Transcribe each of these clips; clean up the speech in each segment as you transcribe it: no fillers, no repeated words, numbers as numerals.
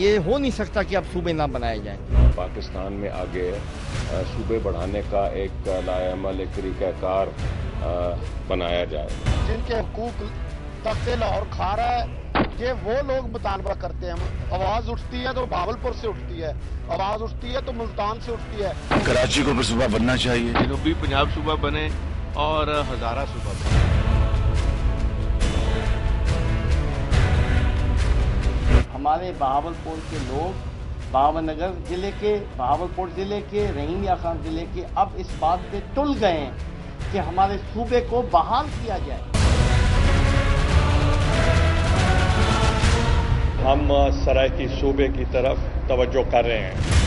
ये हो नहीं सकता कि अब सूबे ना बनाए जाएं। पाकिस्तान में आगे सूबे बढ़ाने का एक लाएअमल एक तरीक़ाकार बनाया जाए। जिनके हुकूक तख्ते लाहौर खा रहा है, ये वो लोग मुतालबा करते हैं। आवाज उठती है तो भावलपुर से उठती है, आवाज उठती है तो मुल्तान से उठती है। कराची को भी सूबा बनना चाहिए, जनूबी पंजाब सूबा बने और हजारा सूबा बने। हमारे बहावलपुर के लोग बहावलनगर जिले के, बहावलपुर जिले के, रहीम या खान जिले के अब इस बात पे तुल गए हैं कि हमारे सूबे को बहाल किया जाए। हम सराइकी सूबे की तरफ तवज्जो कर रहे हैं।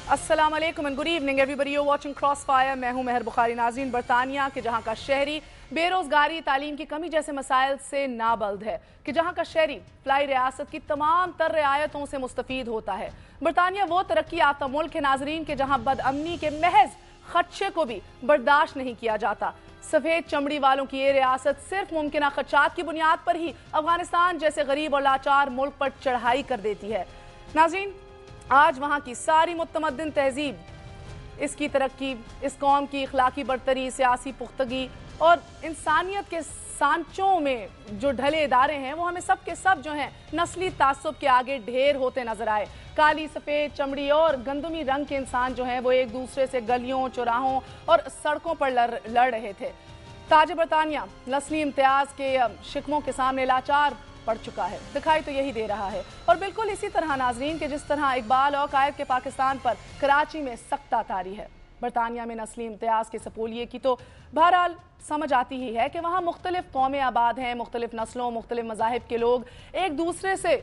अस्सलाम वालेकुम and good evening everybody, you watching crossfire. मैं हूं मेहर बुखारी। नाज़रीन, बरतानिया के जहां का शहरी बेरोजगारी, तालीम की कमी जैसे मसाइल से नाबल्द है, कि जहां का शहरी फ्लाई रियासत की तमाम तर रियायतों से मुस्तफीद होता है। बरतानिया वो तरक्की याफ्ता मुल्क है नाजरीन के जहां बदअमनी के महज खदशे को भी बर्दाश्त नहीं किया जाता। सफेद चमड़ी वालों की ये रियासत सिर्फ मुमकिन खदशात की बुनियाद पर ही अफगानिस्तान जैसे गरीब और लाचार मुल्क पर चढ़ाई कर देती है। नाजरीन, आज वहाँ की सारी मुतमद्दिन तहजीब, इसकी तरक्की, इस कौम की इखलाकी बरतरी, सियासी पुख्तगी और इंसानियत के सांचों में जो ढले इदारे हैं, वो हमें सब के सब जो हैं नस्ली तासुब के आगे ढेर होते नजर आए। काली सफ़ेद चमड़ी और गंदमी रंग के इंसान जो हैं वो एक दूसरे से गलियों, चौराहों और सड़कों पर लड़ रहे थे। ताज बरतानिया नस्ली इम्तियाज के शिकमों के सामने लाचार पड़ चुका है, दिखाई तो यही दे रहा है। और बिल्कुल इसी तरह नाजरीन के जिस तरह इकबाल और कायद के पाकिस्तान पर कराची में सख्त तारी है, बरतानिया में नस्ली इम्तियाज के सपोलिये की तो बहरहाल समझ आती ही है कि वहाँ मुख्तलिफ कौमें आबाद हैं, मुख्तलिफ नस्लों, मुख्तलिफ मज़ाहिब के लोग एक दूसरे से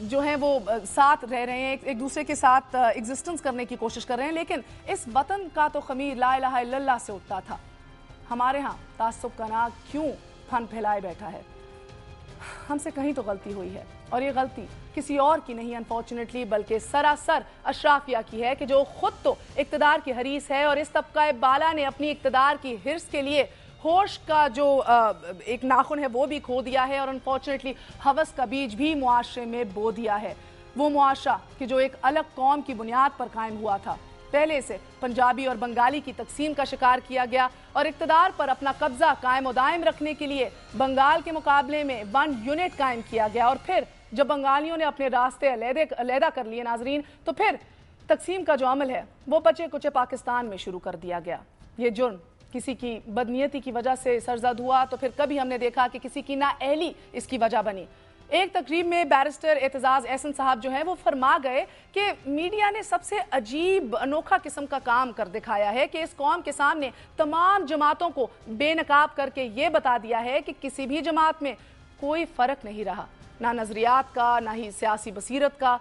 जो हैं वो साथ रह रहे हैं, एक दूसरे के साथ एग्जिस्टेंस करने की कोशिश कर रहे हैं। लेकिन इस वतन का तो खमीर ला इलाहा इल्लल्लाह से उठता था। हमारे यहाँ तासुब का नाग क्यों फन फैलाए बैठा है? हमसे कहीं तो गलती हुई है, और ये गलती किसी और की नहीं अनफॉर्चुनेटली, बल्कि सरासर अशराफिया की है, कि जो खुद तो इक्तदार की हरीस है और इस तबका बाला ने अपनी इक्तदार की हिर्स के लिए होश का जो एक नाखुन है वो भी खो दिया है, और अनफॉर्चुनेटली हवस का बीज भी मुआशरे में बो दिया है। वो मुआशरा कि जो एक अलग कौम की बुनियाद पर कायम हुआ था, पहले से पंजाबी और बंगाली की तकसीम का शिकार किया गया और इक्तदार पर अपना कब्जा कायम दायम रखने के लिए बंगाल के मुकाबले में वन यूनिट कायम किया गया। और फिर जब बंगालियों ने अपने रास्ते अलहदा कर लिए नाजरीन, तो फिर तकसीम का जो अमल है वो बचे कुचे पाकिस्तान में शुरू कर दिया गया। ये जुर्म किसी की बदनीयती की वजह से सरजद हुआ तो फिर कभी हमने देखा कि किसी की नाअहली इसकी वजह बनी। एक तकरीब में बैरिस्टर एतजाज एहसन साहब जो हैं वो फरमा गए कि मीडिया ने सबसे अजीब अनोखा किस्म का काम कर दिखाया है कि इस कौम के सामने तमाम जमातों को बेनकाब करके ये बता दिया है कि किसी भी जमात में कोई फ़र्क नहीं रहा, ना नज़रियात का, ना ही सियासी बसीरत का।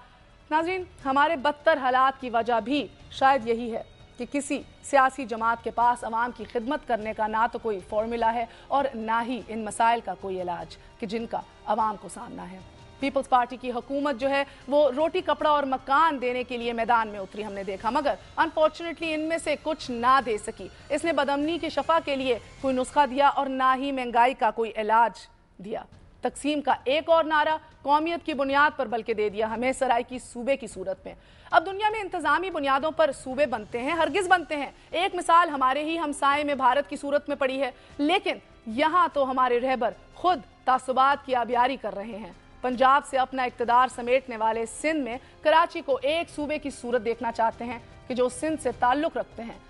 नाज़रीन, हमारे बदतर हालात की वजह भी शायद यही है कि किसी सियासी जमात के पास अवाम की खिदमत करने का ना तो कोई फॉर्मूला है और ना ही इन मसाइल का कोई इलाज कि जिनका अवाम को सामना है। पीपल्स पार्टी की हुकूमत जो है वो रोटी, कपड़ा और मकान देने के लिए मैदान में उतरी, हमने देखा, मगर अनफॉर्चुनेटली इनमें से कुछ ना दे सकी। इसने बदअमनी की शफा के लिए कोई नुस्खा दिया और ना ही महंगाई का कोई इलाज दिया। तकसीम का एक और नारा कौमियत की बुनियाद पर बल्कि दे दिया हमें सराइकी सूबे की सूरत में। अब दुनिया में इंतजामी बुनियादों पर सूबे बनते हैं, हरगिज बनते हैं। एक मिसाल हमारे ही हमसाये में भारत की सूरत में पड़ी है, लेकिन यहाँ तो हमारे रहबर खुद तासुबात की आबियारी कर रहे हैं। पंजाब से अपना इक्तदार समेटने वाले सिंध में कराची को एक सूबे की सूरत देखना चाहते हैं कि जो सिंध से ताल्लुक़ रखते हैं।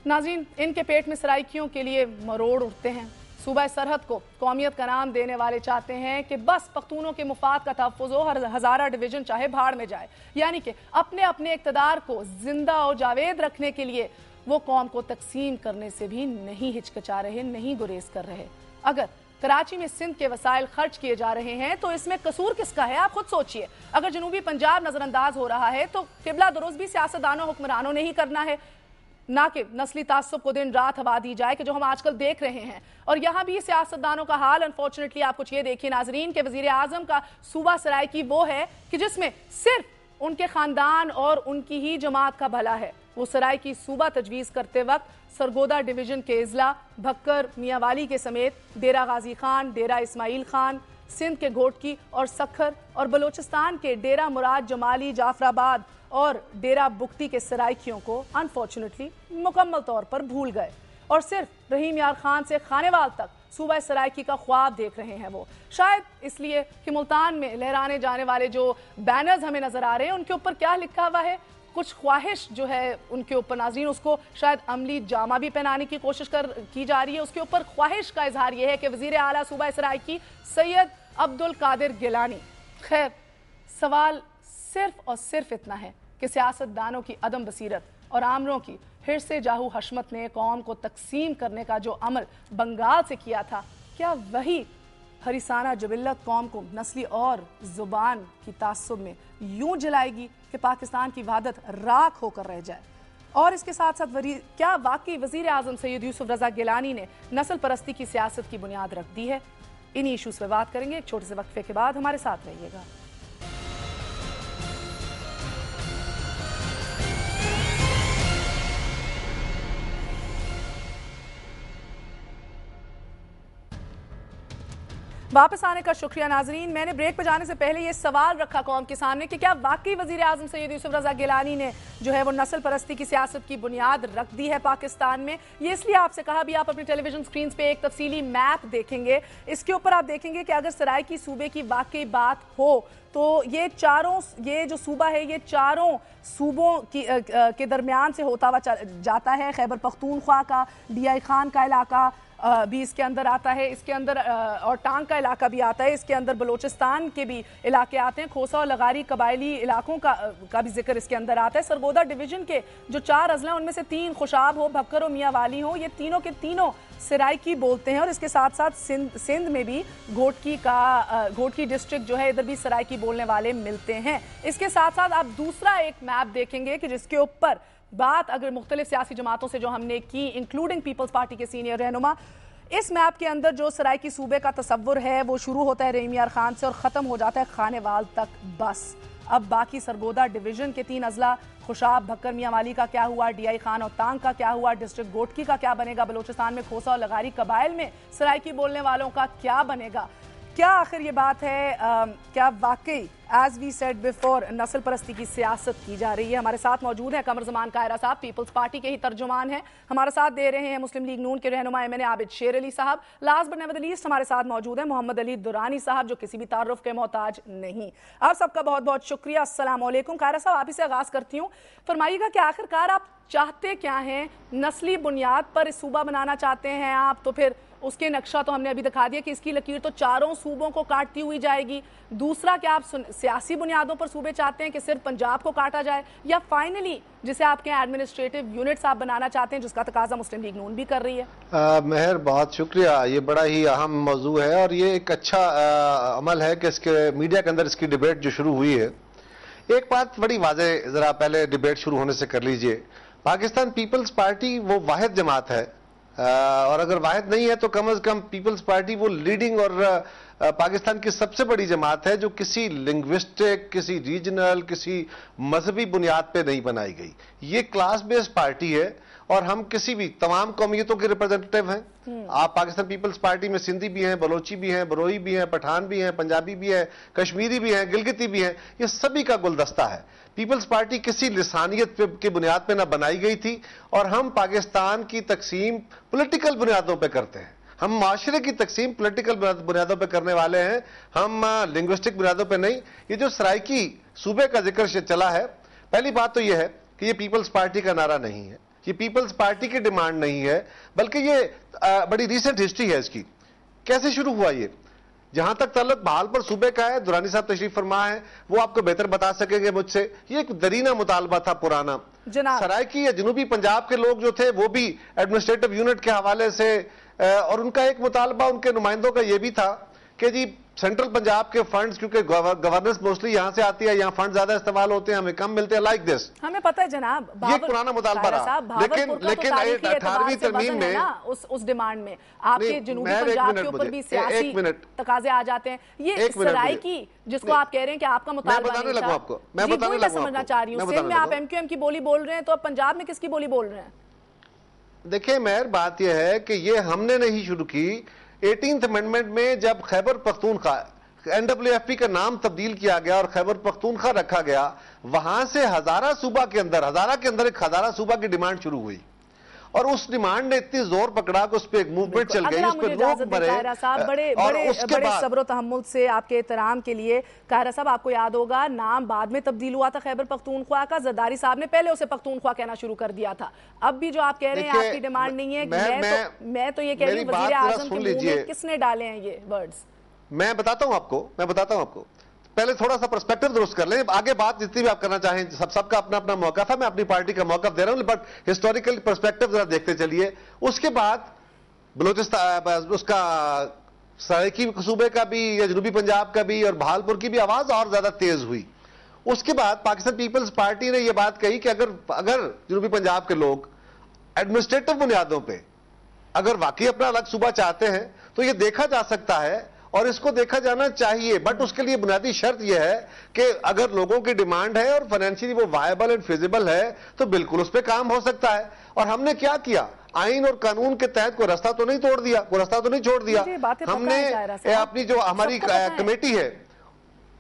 नाज़रीन, इनके पेट में सराइकियों के लिए मरोड़ उठते हैं। सूबा सरहद को कौमियत का नाम देने वाले चाहते हैं कि बस पख्तूनों के मुफाद का तहफ़्फ़ुज़ हो, हर हज़ारा डिवीज़न चाहे भाड़ में जाए। यानी कि अपने अपने इक़्तिदार को जिंदा और जावेद रखने के लिए वो कौम को तकसीम करने से भी नहीं हिचकिचा रहे, नहीं गुरेज कर रहे। अगर कराची में सिंध के वसाइल खर्च किए जा रहे हैं तो इसमें कसूर किसका है, आप खुद सोचिए। अगर जनूबी पंजाब नज़रअंदाज हो रहा है तो किबला दुरुस्त भी सियासतदानों हुक्मरानों ने ही करना है, ना कि नस्ली तासुब को दिन रात हवा दी जाए कि जो हम आजकल देख रहे हैं। और यहाँ भी सियासतदानों का हाल अनफॉर्चुनेटली आप कुछ ये देखिए नाजरीन के वजीर आजम का सूबा सराइकी वो है कि जिसमें सिर्फ उनके खानदान और उनकी ही जमात का भला है। वो सराइकी सूबा तजवीज़ करते वक्त सरगोदा डिवीजन के इजला भक्कर मियांवाली के समेत डेरा गाजी खान, डेरा इस्माइल खान, सिंध के घोटकी और सखर और बलूचिस्तान के डेरा मुराद जमाली, जाफराबाद और डेरा बुक्ती के सराइकियों को अनफॉर्चुनेटली मुकम्मल तौर पर भूल गए और सिर्फ रहीम यार खान से खानेवाल तक सूबा सराइकी का ख्वाब देख रहे हैं। वो शायद इसलिए कि मुल्तान में लहराने जाने वाले जो बैनर्स हमें नजर आ रहे हैं उनके ऊपर क्या लिखा हुआ है, कुछ ख्वाहिश जो है उनके ऊपर नाज़रीन उसको शायद अमली जामा भी पहनाने की कोशिश की जा रही है। उसके ऊपर ख्वाहिश का इजहार यह है कि वज़ीर आला सूबा सराइकी सैयद अब्दुल कादिर गिलानी। खैर, सवाल सिर्फ और सिर्फ इतना है कि सियासतदानों की अदम बसीरत और आमरों की हिर्से जाहू हशमत ने कौम को तकसीम करने का जो अमल बंगाल से किया था, क्या वही हरिसाना जबिल्लत कौम को नस्ली और ज़ुबान की तासुब में यूं जलाएगी कि पाकिस्तान की वहादत राख होकर रह जाए? और इसके साथ साथ क्या वाकई वज़ीर आज़म सैयद यूसुफ रज़ा गिलानी ने नस्ल परस्ती की सियासत की बुनियाद रख दी है? इन्हीं इशूज़ पर बात करेंगे एक छोटे से वक्फे के बाद। हमारे साथ रहिएगा। वापस आने का शुक्रिया नाजरीन। मैंने ब्रेक पर जाने से पहले ये सवाल रखा कौम के सामने कि क्या वाकई वज़ीर आज़म सैयद यूसुफ रज़ा गिलानी ने जो है वो नस्ल परस्ती की सियासत की बुनियाद रख दी है पाकिस्तान में? ये इसलिए आपसे कहा भी, आप अपनी टेलीविजन स्क्रीन पे एक तफसीली मैप देखेंगे, इसके ऊपर आप देखेंगे कि अगर सराइकी सूबे की वाकई बात हो तो ये जो सूबा है ये चारों सूबों के दरमियान से होता हुआ जाता है। खैबर पख्तूनख्वा का DI खान का इलाका भी इसके अंदर आता है, इसके अंदर और टांग का इलाका भी आता है, इसके अंदर बलूचिस्तान के भी इलाके आते हैं, खोसा और लगारी कबायली इलाकों का भी जिक्र इसके अंदर आता है। सरगोदा डिवीजन के जो 4 अजला उनमें से 3 खुशाब हो, भक्कर और मियांवाली हो, ये तीनों के तीनों सराइकी बोलते हैं और इसके साथ साथ सिंध में भी घोटकी डिस्ट्रिक्ट जो है इधर भी सराइकी बोलने वाले मिलते हैं। इसके साथ साथ आप दूसरा एक मैप देखेंगे कि जिसके ऊपर बात अगर मुख्तलिफ सियासी जमातों से जो हमने की, इंक्लूडिंग पीपल्स पार्टी के सीनियर रहनुमा, इस मैप के अंदर जो सराइकी सूबे का तसव्वुर है वो शुरू होता है रहीम यार खान से और ख़त्म हो जाता है खानेवाल तक बस। अब बाकी सरगोदा डिवीजन के 3 अजला खुशाब, भक्कर, मियांवाली का क्या हुआ, DI खान और तांग का क्या हुआ, डिस्ट्रिक्ट घोटकी का क्या बनेगा, बलूचिस्तान में खोसा और लगारी कबाइल में सराइकी बोलने वालों का क्या बनेगा? क्या आखिर ये बात है, क्या वाकई एज वी सेड बिफोर नस्ल परस्ती की सियासत की जा रही है? हमारे साथ मौजूद हैं कमर जमान कायरा साहब, पीपल्स पार्टी के ही तर्जुमान हैं। हमारे साथ दे रहे हैं मुस्लिम लीग नून के रहनुमा MNA आबिद शेर अली साहब। Last but never the least हमारे साथ मौजूद हैं मोहम्मद अली दुरानी साहब, जो किसी भी तारुफ के मोहताज नहीं। आप सबका बहुत बहुत शुक्रिया। अस्सलाम वालेकुम। कायरा साहब, आप ही से आगाज करती हूँ, फरमाइएगा कि आखिरकार आप चाहते क्या हैं? नस्ली बुनियाद पर इस सूबा बनाना चाहते हैं आप, तो फिर उसके नक्शा तो हमने अभी दिखा दिया कि इसकी लकीर तो चारों सूबों को काटती हुई जाएगी। दूसरा, क्या आप सियासी बुनियादों पर सूबे चाहते हैं कि सिर्फ पंजाब को काटा जाए, या फाइनली जिसे आपके एडमिनिस्ट्रेटिव यूनिट्स आप बनाना चाहते हैं, जिसका तकाजा मुस्लिम लीग नून भी कर रही है? मेहर, बहुत शुक्रिया। ये बड़ा ही अहम मौजू है और ये एक अच्छा अमल है कि इसके मीडिया के अंदर इसकी डिबेट जो शुरू हुई है। एक बात बड़ी वाज़ेह जरा पहले डिबेट शुरू होने से कर लीजिए, पाकिस्तान पीपल्स पार्टी वो वाहिद जमात है, और अगर वाहिद नहीं है तो कम से कम पीपल्स पार्टी वो लीडिंग और पाकिस्तान की सबसे बड़ी जमात है जो किसी लिंग्विस्टिक, किसी रीजनल, किसी मजहबी बुनियाद पे नहीं बनाई गई। ये क्लास बेस्ड पार्टी है और हम किसी भी तमाम कौमियतों के रिप्रेजेंटेटिव हैं। आप पाकिस्तान पीपल्स पार्टी में सिंधी भी हैं, बलोची भी हैं, बरोई भी हैं, पठान भी हैं, पंजाबी भी हैं, कश्मीरी भी हैं, गिलगिती भी हैं, ये सभी का गुलदस्ता है। पीपल्स पार्टी किसी लिसानियत की बुनियाद पे ना बनाई गई थी और हम पाकिस्तान की तकसीम पॉलिटिकल बुनियादों पे करते हैं। हम माशरे की तकसीम पॉलिटिकल बुनियादों पे करने वाले हैं, हम लिंग्विस्टिक बुनियादों पे नहीं। ये जो सराइकी सूबे का जिक्र चला है, पहली बात तो यह है कि ये पीपल्स पार्टी का नारा नहीं है, ये पीपल्स पार्टी की डिमांड नहीं है, बल्कि ये बड़ी रीसेंट हिस्ट्री है इसकी। कैसे शुरू हुआ ये? जहां तक ताल्लुक बहावलपुर सूबे का है, दुरानी साहब तशरीफ फरमा है, वो आपको बेहतर बता सकेंगे मुझसे। ये एक दरीना मुतालबा था पुराना। सराइकी या जनूबी पंजाब के लोग जो थे वो भी एडमिनिस्ट्रेटिव यूनिट के हवाले से, और उनका एक मुतालबा उनके नुमाइंदों का ये भी था कि जी सेंट्रल पंजाब के फंड्स, क्योंकि गवर्नेंस मोस्टली यहाँ से आती है, यहाँ फंड ज्यादा इस्तेमाल होते हैं, हमें कम मिलते हैं, लाइक दिस। हमें पता है जनाब, ये पुराना मुतालबा रहा, लेकिन 18वीं तरमीम में उस डिमांड में आपके जनूबी पंजाब के ऊपर भी सियासी तकाजे आ जाते हैं। ये सराइकी जिसको आप कह रहे हैं कि आपका मुतालबा नहीं था, आपको मैं बताने लगूं, समझना चाह रही हूँ। सिंध में आप MQM की बोली बोल रहे हैं, तो अब पंजाब में किसकी बोली बोल रहे हैं? دیکھیں مہر، بات یہ ہے کہ یہ ہم نے نہیں شروع کی. 18th امینڈمنٹ میں جب خیبر پختونخوا NWFP کا نام تبدیل کیا گیا اور خیبر پختونخوا رکھا گیا، وہاں سے ہزارہ صوبہ کے اندر ایک ہزارہ صوبہ کی ڈیمانڈ شروع ہوئی، اور اس ڈیمانڈ نے اتنی زور پکڑا کہ اس پہ ایک موومنٹ چل گئی، اس پہ لوگ مرے. بڑے صبر و تحمل سے آپ کے احترام کے لیے، قاہرہ صاحب آپ کو یاد ہوگا نام بعد میں تبدیل ہوا تھا خیبر پختونخوا کا، زرداری صاحب نے پہلے اسے پختونخوا کہنا شروع کر دیا تھا. اب بھی جو آپ کہہ رہے ہیں آپ کی ڈیمانڈ نہیں ہے، میں تو یہ کہہ رہی ہوں وزیر اعظم کے منہ میں کس نے ڈالے ہیں یہ ورڈز؟ میں بتاتا ہوں آپ کو. پہلے تھوڑا سا پرسپیکٹو درست کر لیں. آگے بات جتنی بھی آپ کرنا چاہیں، سب کا اپنا اپنا موقف ہے. میں اپنی پارٹی کا موقف دے رہا ہوں، بٹ ہسٹوریکل پرسپیکٹو ذرا دیکھتے چلیے. اس کے بعد بلوچستان، اس کا سرائکی صوبے کا بھی یا جنوبی پنجاب کا بھی اور بہالپور کی بھی آواز اور زیادہ تیز ہوئی. اس کے بعد پاکستان پیپلز پارٹی نے یہ بات کہی کہ اگر جنوبی پنجاب کے لوگ ایڈمنسٹریٹو بنیادوں پہ اگر واقعی اپنا الگ صوبہ چاہتے ہیں تو یہ دیکھا جا سکتا ہے اور اس کو دیکھا جانا چاہیے. بٹ اس کے لیے بنیادی شرط یہ ہے کہ اگر لوگوں کی ڈیمانڈ ہے اور فائنینشلی وہ وائبل اینڈ فیزیبل ہے تو بالکل اس پہ کام ہو سکتا ہے. اور ہم نے کیا کیا؟ آئین اور قانون کے تحت کوئی رستہ تو نہیں چھوڑ دیا. ہم نے اپنی جو ہماری کمیٹی ہے،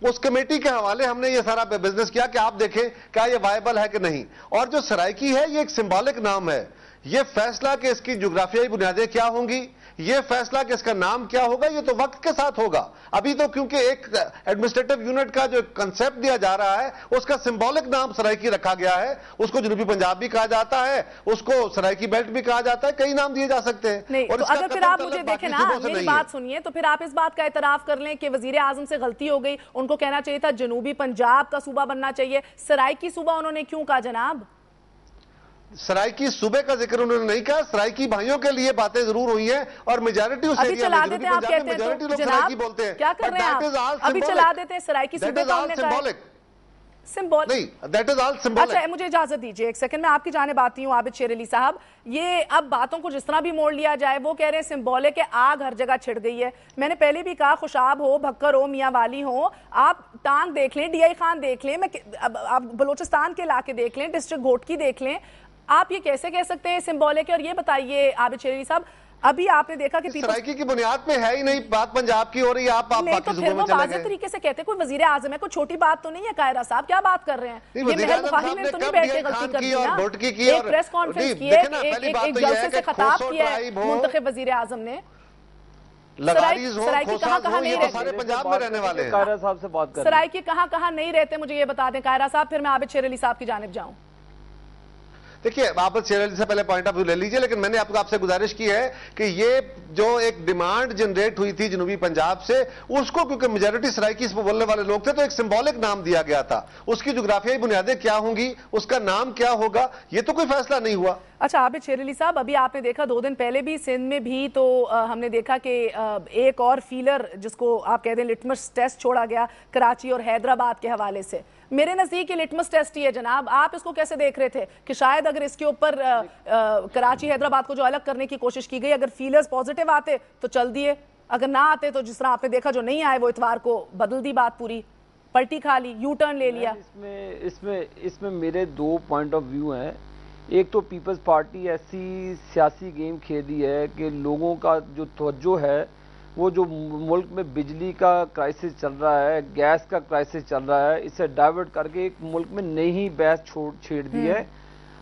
اس کمیٹی کے حوالے ہم نے یہ سارا بزنس کیا کہ آپ دیکھیں کیا یہ وائبل ہے کہ نہیں. اور جو سرائکی ہے یہ ایک سمبولک نام ہے. یہ فیصلہ کہ اس کی جغرافیائی بنیادیں کیا ہوں گی، یہ فیصلہ کہ اس کا نام کیا ہوگا، یہ تو وقت کے ساتھ ہوگا. ابھی تو کیونکہ ایک ایڈمنسٹریٹو یونٹ کا جو کنسپٹ دیا جا رہا ہے اس کا سمبولک نام سرائکی رکھا گیا ہے. اس کو جنوبی پنجاب بھی کہا جاتا ہے، اس کو سرائکی بیلٹ بھی کہا جاتا ہے، کئی نام دیے جا سکتے ہیں. اور اگر پھر آپ مجھے دیکھیں نا، میری بات سنیے، تو پھر آپ اس بات کا اعتراف کر لیں کہ وزیر اعظم سے غلطی ہو گئی، ان کو کہنا چاہیے تھا جنوبی پنجاب کا صوبہ بننا چاہیے. سرائکی صوبہ انہوں نے کیوں کہا جناب؟ سرائکی صوبے کا ذکر انہوں نے نہیں کہا. سرائکی بھائیوں کے لیے باتیں ضرور ہوئی ہیں اور میجارٹی اس ایریا میں جنوبی پنجاب میں میجارٹی لوگ سرائکی بولتے ہیں. کیا کر رہے ہیں آپ؟ ابھی چلا دیتے ہیں سرائکی صوبے کا، ہم نے کہا اچھا مجھے اجازت دیجئے ایک سیکنڈ، میں آپ کی جانب آتی ہوں. عابد شیر علی صاحب، یہ اب باتوں کو جس طرح بھی موڑ لیا جائے، وہ کہہ رہے ہیں سمبولک ہے، آگ ہر جگہ چھڑ گئی ہے. میں نے پہلے بھی کہا خوشاب ہو، بھکر ہو، میاں والی ہو، آپ ٹانگ دیکھ لیں، ڈی آئی خان دیکھ لیں، آپ بلوچستان کے علاقے دیکھ لیں، ڈسٹرکٹ گھوٹکی دیکھ لیں، آپ یہ کیسے کہہ سکتے ہیں سمبولک ہے؟ اور یہ بتائیے عابد شیر علی صاحب، ابھی آپ نے دیکھا کہ سرائکی کی بنیاد پہ ہے ہی نہیں، بات پنجاب کی ہو رہی ہے. آپ نہیں تو پھر وہ واضح طریقے سے کہتے کوئی وزیر اعظم ہے، کوئی چھوٹی بات تو نہیں ہے. قاہرہ صاحب کیا بات کر رہے ہیں؟ یہ مہر بخاری نے تو نہیں بیٹھ کے غلطی کر دی نا، ایک پریس کانفرنس کی ہے، ایک جلسے سے خطاب کیا ہے منتخب وزیر اعظم نے. سرائکی کہاں کہاں نہیں رہتے؟ سارے پنجاب میں رہنے والے ہیں. قاہرہ صاحب سے بات کر سرائکی کہاں کہاں نہیں رہتے مجھے یہ بتا دیں قاہرہ صاحب، پھر میں عابد شیر علی صاحب کی جانب جاؤں. دیکھیے عابد شیر علی سے پہلے پوائنٹ آف ویو لے لیجئے، لیکن میں نے آپ سے گزارش کی ہے کہ یہ جو ایک ڈیمانڈ جنریٹ ہوئی تھی جنوبی پنجاب سے، اس کو کیونکہ میجارٹی سرائکی اس پہ بولنے والے لوگ تھے تو ایک سمبولک نام دیا گیا تھا. اس کی جغرافیائی بنیادیں کیا ہوں گی، اس کا نام کیا ہوگا، یہ تو کوئی فیصلہ نہیں ہوا. اچھا عابد شیر علی صاحب، ابھی آپ نے دیکھا 2 دن پہلے بھی سندھ میں بھی تو ہم نے دیکھا کہ ایک اور فیلر جس کو آپ کہہ دیں لٹمس ٹیسٹ چھوڑا گیا کراچی اور حیدرآباد کے حوالے سے. میرے نزدیک یہ لٹمس ٹیسٹ ہی ہے جناب. آپ اس کو کیسے دیکھ رہے تھے کہ شاید اگر اس کے اوپر کراچی حیدرآباد کو جو الگ کرنے کی کوشش کی گئی، اگر فیلرز پازیٹیو آتے تو چل دیے، اگر نہ آتے تو جس طرح آپ نے دیکھا جو نہیں آئے وہ اتوار کو بدل دی بات، پوری پلٹی کھا لی، یو ٹرن لے لیا. اس میں میرے 2 پوائنٹ آف ویو ہیں. ایک تو پیپلز پارٹی ایسی سیاسی گیم کھیلی ہے کہ لوگوں کا جو توجہ ہے وہ جو ملک میں بجلی کا کرائسس چل رہا ہے، گیس کا کرائسس چل رہا ہے، اسے ڈائیورٹ کر کے ایک ملک میں نئی بحث چھیڑ دی ہے.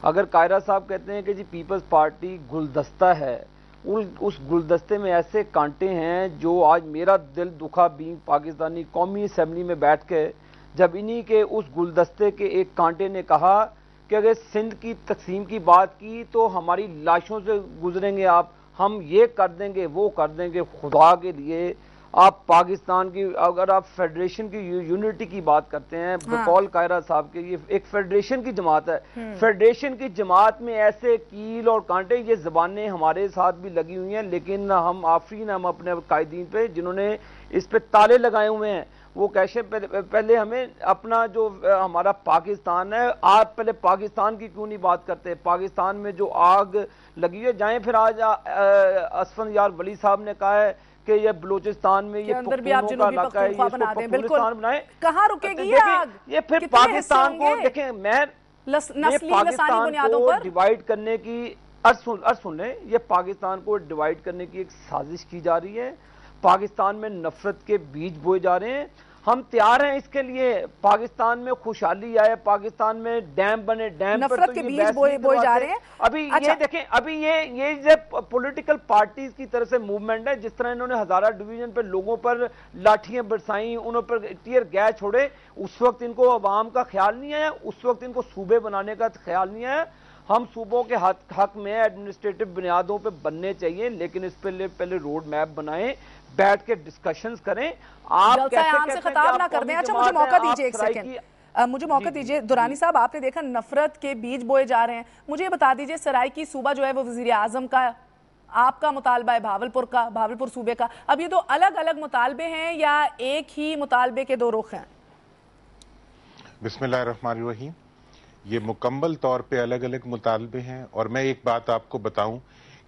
اگر قاہرہ صاحب کہتے ہیں کہ جی پیپلز پارٹی گلدستہ ہے، اس گلدستے میں ایسے کانٹے ہیں جو آج میرا دل دکھا بینگ پاکستانی قومی اسمبلی میں بیٹھ کے جب انہی کے اس گلدستے کے ایک کانٹے نے کہا کہ اگر سندھ کی تقسیم کی بات کی تو ہماری لاشوں سے گزریں گے آپ، ہم یہ کر دیں گے وہ کر دیں گے. خدا کے لیے آپ پاکستان کی اگر آپ فیڈریشن کی یونٹی کی بات کرتے ہیں بقول قاہرہ صاحب کے، یہ ایک فیڈریشن کی جماعت ہے. فیڈریشن کی جماعت میں ایسے کیل اور کانٹے، یہ زبانیں ہمارے ساتھ بھی لگی ہوئی ہیں، لیکن ہم آفرین ہم اپنے قائدین پہ جنہوں نے اس پہ تالے لگائے ہوئے ہیں. وہ کیسے پہلے ہمیں اپنا جو ہمارا پاکستان ہے، آپ پہلے پاکستان کی کیوں نہیں بات کرتے؟ پاکستان میں جو آگ لگی ہے، جائیں پھر آج اسفند یار ولی صاحب نے کہا ہے کہ یہ بلوچستان میں یہ پختونوں کا علاقہ ہے، یہ اس کو پختونستان بنائیں. کہاں رکے گی یہ آگ؟ یہ پھر پاکستان کو دیکھیں، میں پاکستان کو ڈیوائیڈ کرنے کی अर्ज सुन लें, ये पाकिस्तान को डिवाइड करने की एक साजिश की जा रही है, पाकिस्तान में नफरत के बीज बोए जा रहे हैं। हम तैयार हैं इसके लिए, पाकिस्तान में खुशहाली आए, पाकिस्तान में डैम बने, डैम पर तो के ये बीज बहस बोए नहीं जा रहे हैं। अभी ये देखें, अभी ये जब पॉलिटिकल पार्टीज की तरफ से मूवमेंट है, जिस तरह इन्होंने हजारा डिवीजन पे लोगों पर लाठियां बरसाई, उन पर टीयर गैस छोड़े, उस वक्त इनको अवाम का ख्याल नहीं आया, उस वक्त इनको सूबे बनाने का ख्याल नहीं आया। हम सूबों के हक में एडमिनिस्ट्रेटिव बुनियादों पे बनने चाहिए, लेकिन इस पे पहले रोड मैप बनाएं, बैठ के डिस्कशंस करें। आप जलसा से खिताब ना कर दें। अच्छा, मुझे मौका दीजिए एक सेकंड, मुझे मौका दीजिए। दुरानी साहब, आपने देखा नफरत के बीज बोए जा रहे हैं, मुझे बता दीजिए सराइकी सूबा जो है वो वजीर आजम का, आपका मुतालबा है भावलपुर सूबे का, अब ये दो अलग अलग मुतालबे हैं या एक ही मुतालबे के दो रुख हैं? बिस्मिल्लाहिर्रहमानिर्रहीम, ये मुकम्मल तौर पे अलग अलग मुतालबे हैं। और मैं एक बात आपको बताऊं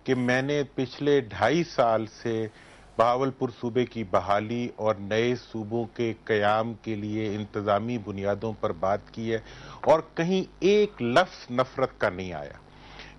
कि मैंने पिछले 2.5 साल से बहावलपुर सूबे की बहाली और नए सूबों के क़याम के लिए इंतज़ामी बुनियादों पर बात की है, और कहीं एक लफ्ज़ नफरत का नहीं आया।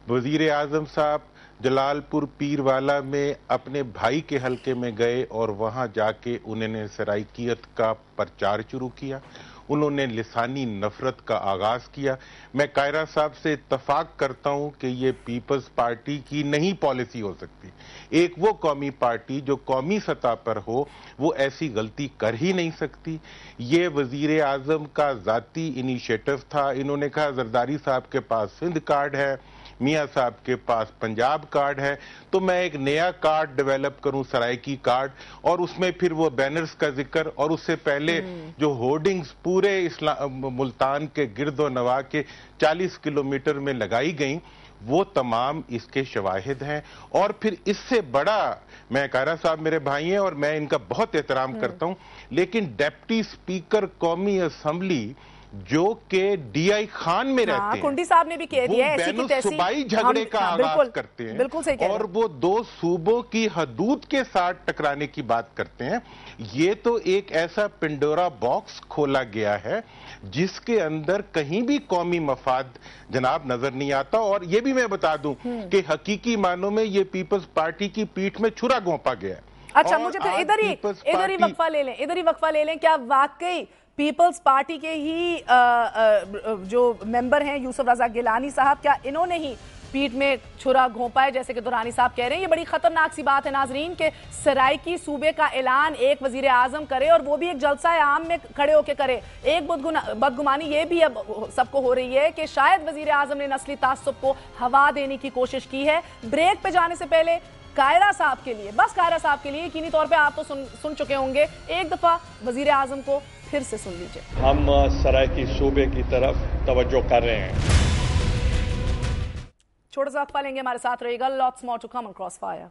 वज़ीर आज़म साहब जलालपुर पीरवाला में अपने भाई के हलके में गए और वहां जाके उन्होंने सराइकियत का प्रचार शुरू किया, उन्होंने लिसानी नफरत का आगाज किया। मैं कायरा साहब से इत्तफाक करता हूं कि ये पीपल्स पार्टी की नहीं पॉलिसी हो सकती। एक वो कौमी पार्टी जो कौमी सतह पर हो वो ऐसी गलती कर ही नहीं सकती। ये वजीर आजम का जाती इनिशिएटिव था। इन्होंने कहा जरदारी साहब के पास सिंध कार्ड है, मियाँ साहब के पास पंजाब कार्ड है, तो मैं एक नया कार्ड डेवलप करूं, सराइकी कार्ड, और उसमें फिर वो बैनर्स का जिक्र, और उससे पहले जो होर्डिंग्स पूरे मुल्तान के गिरदो नवा के 40 किलोमीटर में लगाई गई, वो तमाम इसके शवाहिद हैं। और फिर इससे बड़ा, मैं कायरा साहब मेरे भाई हैं और मैं इनका बहुत एहतराम करता हूं, लेकिन डिप्टी स्पीकर कौमी असम्बली जो के डीआई खान में रहते हैं, कुंडी साहब ने भी कह दिया है, ऐसी की तैसी सूबाई झगड़े का आगाज करते हैं, बिल्कुल सही कह रहे हैं, और वो दो सूबों की हदूद के साथ टकराने की बात करते हैं। ये तो एक ऐसा पिंडोरा बॉक्स खोला गया है जिसके अंदर कहीं भी कौमी मफाद जनाब नजर नहीं आता। और ये भी मैं बता दूं कि हकीकी मानों में ये पीपल्स पार्टी की पीठ में छुरा घोंपा गया है। अच्छा, मुझे फिर इधर ही वक्फा ले लें, क्या वाकई पीपल्स पार्टी के ही जो मेंबर हैं यूसुफ रजा गिलानी साहब, क्या इन्होंने ही पीठ में छुरा घोंपा है जैसे कि दुरानी साहब कह रहे हैं? ये बड़ी खतरनाक सी बात है नाजरीन कि सराइकी सूबे का ऐलान एक वजीर आजम करे, और वो भी एक जलसा आम में खड़े होकर करे। एक बदगुमानी ये भी अब सबको हो रही है कि शायद वजीर आजम ने नस्ली तासुब को हवा देने की कोशिश की है। ब्रेक पे जाने से पहले कायरा साहब के लिए, बस कायरा साहब के लिए, यकीनी तौर पे आप तो सुन चुके होंगे, एक दफा वजीर आजम को फिर से सुन लीजिए। हम सराइकी सूबे की तरफ तवज्जो कर रहे हैं। छोटा सा वक्फा लेंगे, हमारे साथ रहेगा। Lots more to come on Crossfire.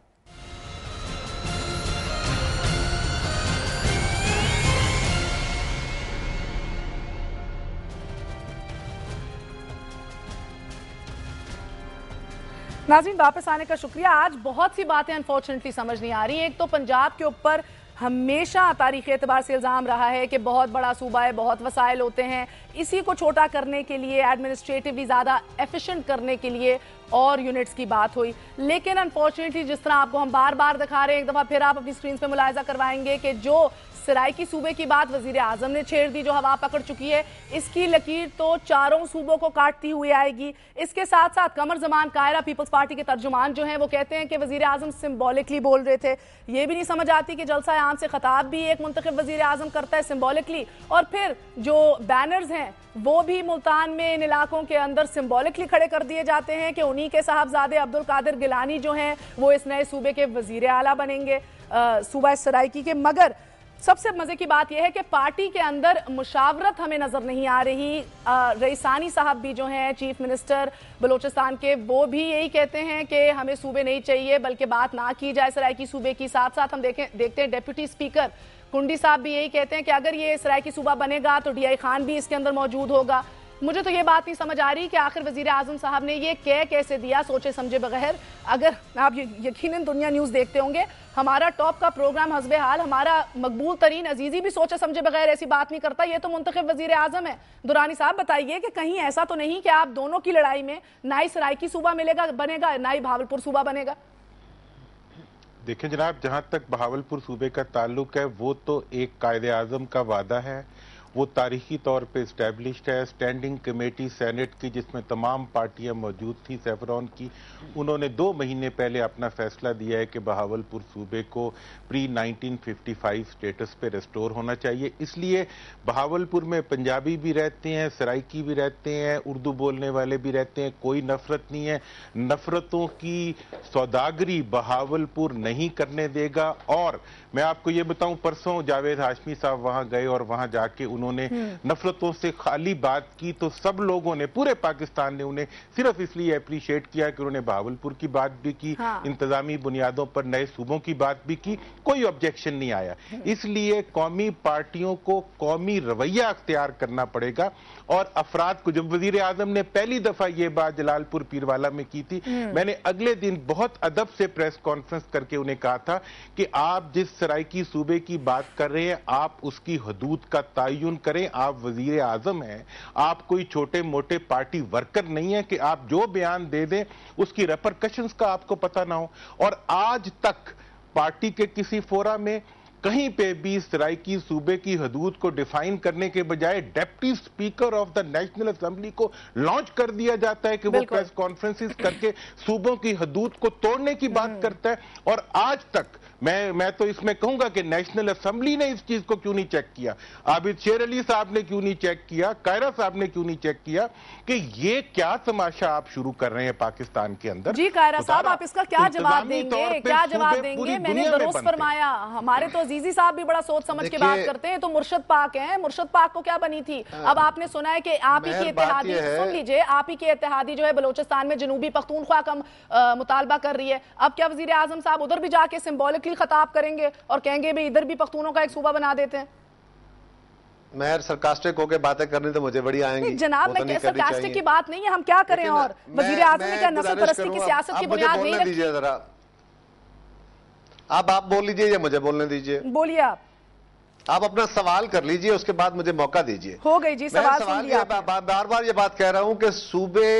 नाज़रीन, वापस आने का शुक्रिया। आज बहुत सी बातें अनफॉर्चुनेटली समझ नहीं आ रही। एक तो पंजाब के ऊपर हमेशा तारीख एतबार से इल्ज़ाम रहा है कि बहुत बड़ा सूबा है, बहुत वसाइल होते हैं, इसी को छोटा करने के लिए, एडमिनिस्ट्रेटिवली ज़्यादा एफिशिएंट करने के लिए और यूनिट्स की बात हुई। लेकिन अनफॉर्चुनेटली जिस तरह आपको हम बार बार दिखा रहे हैं, एक दफ़ा फिर आप अपनी स्क्रीन पे मुलाहिजा करवाएंगे कि जो सराइकी सूबे की बात वजीर आजम ने छेड़ दी, जो हवा पकड़ चुकी है, इसकी लकीर तो चारों सूबों को काटती हुई आएगी। इसके साथ साथ कमर जमान कायरा पीपल्स पार्टी के तर्जुमान जो हैं वो कहते हैं कि वजीर आजम सिंबॉलिकली बोल रहे थे। ये भी नहीं समझ आती कि जलसा आम से खिताब भी एक मुंतखब वजीर आजम करता है सिंबॉलिकली, और फिर जो बैनर्स हैं वो भी मुल्तान में इन इलाकों के अंदर सिंबॉलिकली खड़े कर दिए जाते हैं कि उन्हीं के साहबजादे अब्दुल कादिर गिलानी जो हैं वो इस नए सूबे के वजीर आला बनेंगे, सूबा सराइकी के। मगर सबसे मजे की बात यह है कि पार्टी के अंदर मुशावरत हमें नजर नहीं आ रही। रईसानी साहब भी जो हैं चीफ मिनिस्टर बलोचिस्तान के, वो भी यही कहते हैं कि हमें सूबे नहीं चाहिए, बल्कि बात ना की जाए सराइकी सूबे की। साथ साथ हम देखते हैं डिप्टी स्पीकर कुंडी साहब भी यही कहते हैं कि अगर ये सराइकी सूबा बनेगा तो डीआई खान भी इसके अंदर मौजूद होगा। मुझे तो ये बात नहीं समझ आ रही कि आखिर वजीर आजम साहब ने ये कैसे दिया, सोचे समझे बगैर। अगर आप यकीनन दुनिया न्यूज़ देखते होंगे, हमारा टॉप का प्रोग्राम हस्बे हाल, हमारा मकबूल तरीन अजीजी भी सोचे समझे बगैर ऐसी बात नहीं करता। ये तो मुंतखब वजीर आजम है। दुरानी साहब बताइए कि कहीं ऐसा तो नहीं कि आप दोनों की लड़ाई में नाई सराइकी सूबा बनेगा, नाई भावलपुर सूबा बनेगा? देखिए जनाब, जहां तक बहावलपुर सूबे का ताल्लुक है, वो तो एक कायदे आजम का वादा है, वो तारीखी तौर पे इस्टेब्लिश्ड है। स्टैंडिंग कमेटी सेनेट की, जिसमें तमाम पार्टियां मौजूद थी सेफरॉन की, उन्होंने 2 महीने पहले अपना फैसला दिया है कि बहावलपुर सूबे को प्री 1955 स्टेटस पे रिस्टोर होना चाहिए। इसलिए बहावलपुर में पंजाबी भी रहते हैं, सराइकी भी रहते हैं, उर्दू बोलने वाले भी रहते हैं, कोई नफरत नहीं है। नफरतों की सौदागरी बहावलपुर नहीं करने देगा। और मैं आपको ये बताऊं, परसों जावेद हाशमी साहब वहां गए और वहां जाके उन्होंने नफरतों से खाली बात की, तो सब लोगों ने, पूरे पाकिस्तान ने उन्हें सिर्फ इसलिए अप्रिशिएट किया कि उन्होंने बहावलपुर की बात भी की, इंतजामी बुनियादों पर नए सूबों की बात भी की, कोई ऑब्जेक्शन नहीं आया। इसलिए कौमी पार्टियों को कौमी रवैया अख्तियार करना पड़ेगा। और अफराद को, जब वजीर आजम ने पहली दफा ये बात जलालपुर पीरवाला में की थी, मैंने अगले दिन बहुत अदब से प्रेस कॉन्फ्रेंस करके उन्हें कहा था कि आप जिस सराइकी सूबे की बात कर रहे हैं, आप उसकी हदूद का तयन करें। आप वजीर आजम हैं, आप कोई छोटे मोटे पार्टी वर्कर नहीं है कि आप जो बयान दे दें उसकी रेपरकशंस का आपको पता ना हो। और आज तक पार्टी के किसी फोरा में कहीं पे भी सराइकी सूबे की हदूद को डिफाइन करने के बजाय deputy speaker of the national assembly को लॉन्च कर दिया जाता है कि वो प्रेस कॉन्फ्रेंसेस करके सूबों की हदूद को तोड़ने की बात करता है। और आज तक मैं तो इसमें कहूंगा कि नेशनल असेंबली ने इस चीज को क्यों नहीं चेक किया, आबिद शेर अली साहब ने क्यों नहीं चेक किया, कायरा साहब ने क्यों नहीं चेक किया कि ये क्या तमाशा आप शुरू कर रहे हैं पाकिस्तान के अंदर। जी कायरा साहब, आप इसका क्या जवाब देंगे? क्या जवाब देंगे? मैंने दुरुस्त फरमाया, हमारे तो अजीजी साहब भी बड़ा सोच समझ के बात करते हैं। तो मुर्शद पाक हैं, मुर्शद पाक को क्या बनी थी? अब आपने सुना है कि आप ही की इत्तेहादी, सुन लीजिए, आप ही की इत्तेहादी जो है बलोचिस्तान में जनूबी पख्तूनख्वा का मुतालबा कर रही है। अब क्या वजीर आजम साहब उधर भी जाके सिंबॉलिकली खताब करेंगे और कहेंगे भाई इधर भी पख्तूनों का एक सूबा बना देते हैं? मैं सरकास्टिक होकर बातें करनी तो मुझे बड़ी आएंगी जनाब। मैं सरकास्टिक की बात नहीं है, हम क्या करें? और वजीर आजम ने क्या नस्ल परस्ती की सियासत की बुनियाद नहीं रखी? जरा आप बोल लीजिए या मुझे बोलने दीजिए? बोलिए आप अपना सवाल कर लीजिए, उसके बाद मुझे मौका दीजिए। हो गई जी, सवाल सुन लिया। बार बार ये बात कह रहा हूं कि सूबे